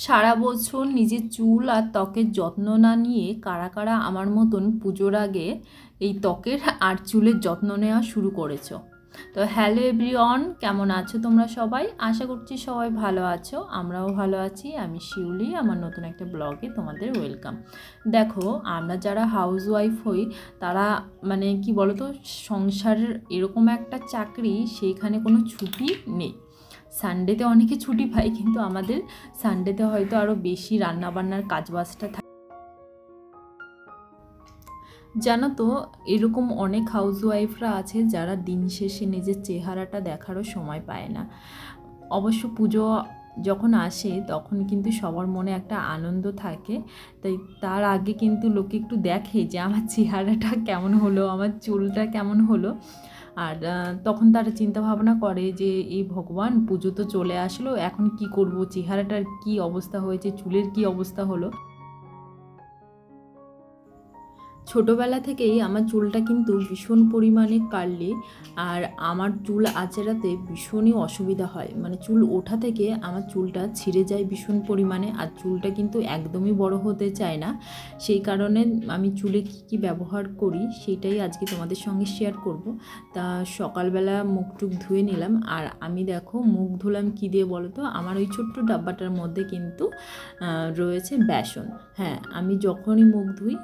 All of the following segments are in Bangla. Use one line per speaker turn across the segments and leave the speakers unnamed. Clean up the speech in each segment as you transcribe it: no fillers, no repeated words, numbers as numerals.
সারা বছর নিজের চুল আর ত্বকের যত্ন না নিয়ে কারা কারা আমার মতন পুজোর আগে এই ত্বকের আর চুলের যত্ন নেওয়া শুরু করেছো? তো হ্যালো এভরিওয়ান, কেমন আছো তোমরা সবাই? আশা করছি সবাই ভালো আছো, আমরাও ভালো আছি। আমি শিউলি, আমার নতুন একটা ব্লগে তোমাদের ওয়েলকাম। দেখো, আমরা যারা হাউস ওয়াইফ হই তারা মানে কি বলতো, সংসারের এরকম একটা চাকরি, সেইখানে কোনো ছুটি নেই। সানডেতে অনেকে ছুটি পায়, কিন্তু আমাদের সানডেতে হয়তো আরও বেশি রান্নাবান্নার কাজবাজটা থাকে। জানো তো, এরকম অনেক হাউসওয়াইফরা আছে যারা দিন শেষে নিজের চেহারাটা দেখারও সময় পায় না। অবশ্য পুজো যখন আসে তখন কিন্তু সবার মনে একটা আনন্দ থাকে, তাই তার আগে কিন্তু লোকে একটু দেখে যে আমার চেহারাটা কেমন হলো, আমার চুলটা কেমন হলো। আর তখন তারা চিন্তা ভাবনা করে যে এই ভগবান, পুজো তো চলে আসলো, এখন কি করব, চেহারাটার কি অবস্থা হয়েছে, চুলের কি অবস্থা হলো। ছোটোবেলা থেকেই আমার চুলটা কিন্তু ভীষণ পরিমাণে কার্লি, আর আমার চুল আঁচড়াতে ভীষণই অসুবিধা হয়। মানে চুল ওঠা থেকে আমার চুলটা ছিঁড়ে যায় ভীষণ পরিমাণে, আর চুলটা কিন্তু একদমই বড় হতে চায় না। সেই কারণে আমি চুলে কী কী ব্যবহার করি সেটাই আজকে তোমাদের সঙ্গে শেয়ার করব। তা সকালবেলা মুখ টুক ধুয়ে নিলাম, আর আমি দেখো মুখ ধুলাম কী দিয়ে বলো তো, আমার ওই ছোট্ট ডাব্বাটার মধ্যে কিন্তু রয়েছে বেসন। হ্যাঁ, আমি যখনই মুখ ধুই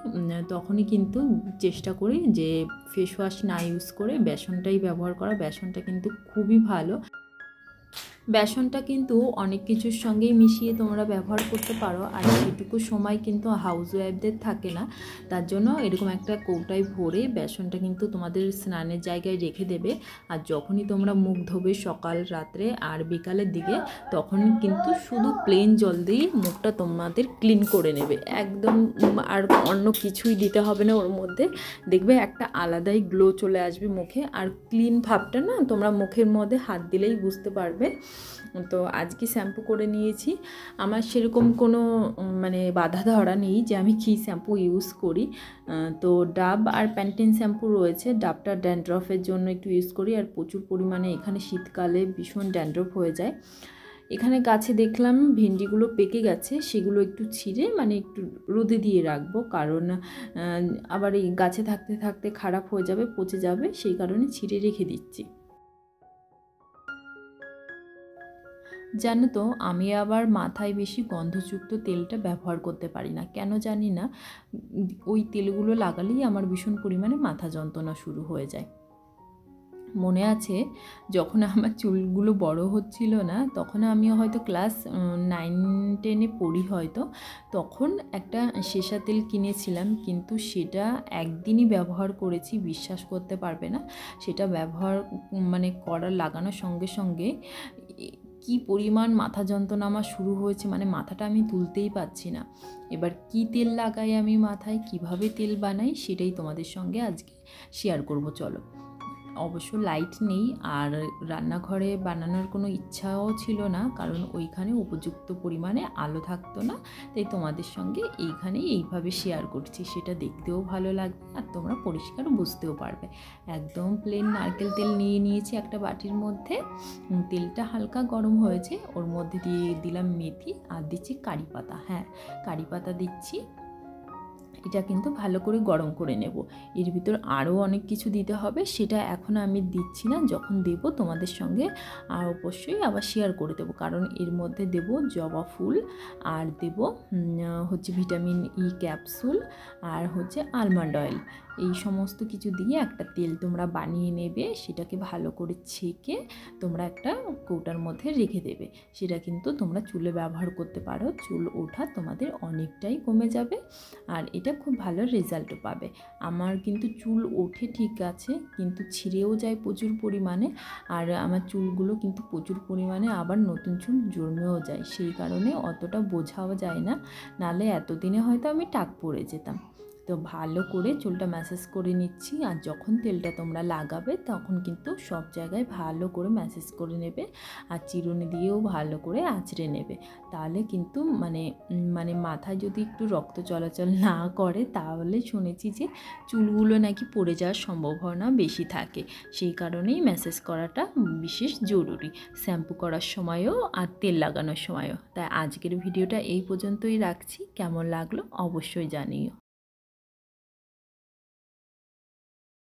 তখনই কিন্তু চেষ্টা করি যে ফেস ওয়াশ না ইউজ করে বেসনটাই ব্যবহার করা। বেসনটা কিন্তু খুবই ভালো। বেসনটা কিন্তু অনেক কিছুর সঙ্গেই মিশিয়ে তোমরা ব্যবহার করতে পারো, আর সেটুকু সময় কিন্তু হাউসওয়াইফদের থাকে না। তার জন্য এরকম একটা কৌটায় ভরে বেসনটা কিন্তু তোমাদের স্নানের জায়গায় রেখে দেবে। আর যখনই তোমরা মুখ ধোবে সকাল, রাত্রে আর বিকালের দিকে, তখন কিন্তু শুধু প্লেন জল দিয়েই মুখটা তোমাদের ক্লিন করে নেবে একদম। আর অন্য কিছুই দিতে হবে না ওর মধ্যে, দেখবে একটা আলাদাই গ্লো চলে আসবে মুখে। আর ক্লিন ভাবটা না তোমরা মুখের মধ্যে হাত দিলেই বুঝতে পারবে। তো আজকে শ্যাম্পু করে নিয়েছি। আমার সেরকম কোনো মানে বাধা ধরা নেই যে আমি কী শ্যাম্পু ইউজ করি। তো ডাব আর প্যান্টিন শ্যাম্পু রয়েছে। ডাবটা ড্যান্ড্রফের জন্য একটু ইউজ করি, আর প্রচুর পরিমাণে এখানে শীতকালে ভীষণ ড্যান্ড্রফ হয়ে যায়। এখানে গাছে দেখলাম ভেন্ডিগুলো পেকে গেছে, সেগুলো একটু ছিঁড়ে মানে একটু রোদে দিয়ে রাখবো, কারণ আবার এই গাছে থাকতে থাকতে খারাপ হয়ে যাবে, পচে যাবে, সেই কারণে ছিঁড়ে রেখে দিচ্ছি। জানো তো, আমি আবার মাথায় বেশি গন্ধযুক্ত তেলটা ব্যবহার করতে পারি না, কেন জানি না। ওই তেলগুলো লাগালেই আমার ভীষণ পরিমাণে মাথা যন্ত্রণা শুরু হয়ে যায়। মনে আছে যখন আমার চুলগুলো বড় হচ্ছিল না, তখন আমি হয়তো ক্লাস 9-10-এ পড়ি হয়তো, তখন একটা সেসা তেল কিনেছিলাম, কিন্তু সেটা একদিনই ব্যবহার করেছি, বিশ্বাস করতে পারবে না। সেটা ব্যবহার মানে লাগানোর সঙ্গে সঙ্গে কি পরিমাণ মাথা যন্ত্রণা আমার শুরু হয়েছে, মানে মাথাটা আমি তুলতেই পারছি না। এবার কি তেল লাগাই আমি মাথায়, কিভাবে তেল বানাই, সেটাই তোমাদের সঙ্গে আজকে শেয়ার করব। চলো। অবশ্য লাইট নেই, আর রান্নাঘরে বানানোর কোনো ইচ্ছাও ছিল না, কারণ ওইখানে উপযুক্ত পরিমাণে আলো থাকতো না। তাই তোমাদের সঙ্গে এইখানেই এইভাবে শেয়ার করছি, সেটা দেখতেও ভালো লাগবে আর তোমরা পরিষ্কার বুঝতেও পারবে। একদম প্লেন নারকেল তেল নিয়ে নিয়েছি একটা বাটির মধ্যে। তেলটা হালকা গরম হয়েছে, ওর মধ্যে দিয়ে দিলাম মেথি, আর দিচ্ছি কারি পাতা। হ্যাঁ, কারি পাতা দিচ্ছি। এটা কিন্তু ভালো করে গরম করে নেব। এর ভিতর আরও অনেক কিছু দিতে হবে, সেটা এখন আমি দিচ্ছি না, যখন দেব তোমাদের সঙ্গে আর অবশ্যই আবার শেয়ার করে দেবো। কারণ এর মধ্যে দেব জবা ফুল, আর দেব হচ্ছে ভিটামিন ই ক্যাপসুল, আর হচ্ছে আলমন্ড অয়েল। এই সমস্ত কিছু দিয়ে একটা তেল তোমরা বানিয়ে নেবে, সেটাকে ভালো করে ছেঁকে তোমরা একটা কৌটার মধ্যে রেখে দেবে। সেটা কিন্তু তোমরা চুলে ব্যবহার করতে পারো, চুল ওঠা তোমাদের অনেকটাই কমে যাবে, আর এটা খুব ভালো রেজাল্টও পাবে। আমার কিন্তু চুল ওঠে ঠিক আছে, কিন্তু ছিঁড়েও যায় প্রচুর পরিমাণে, আর আমার চুলগুলো কিন্তু প্রচুর পরিমাণে আবার নতুন চুল জন্মেও যায়, সেই কারণে অতটা বোঝাও যায় না, নাহলে এতদিনে হয়তো আমি টাক পড়ে যেতাম। তো ভালো করে চুলটা ম্যাসাজ করে নিচ্ছি। আর যখন তেলটা তোমরা লাগাবে তখন কিন্তু সব জায়গায় ভালো করে ম্যাসাজ করে নেবে, আর চিরুনি দিয়েও ভালো করে আঁচড়ে নেবে। তাহলে কিন্তু মানে মাথায় যদি একটু রক্ত চলাচল না করে তাহলে শুনেছি যে চুলগুলো নাকি পড়ে যাওয়ার সম্ভাবনা বেশি থাকে। সেই কারণেই ম্যাসাজ করাটা বিশেষ জরুরি, শ্যাম্পু করার সময়ও আর তেল লাগানোর সময়ও। তাই আজকের ভিডিওটা এই পর্যন্তই রাখছি। কেমন লাগলো অবশ্যই জানিও।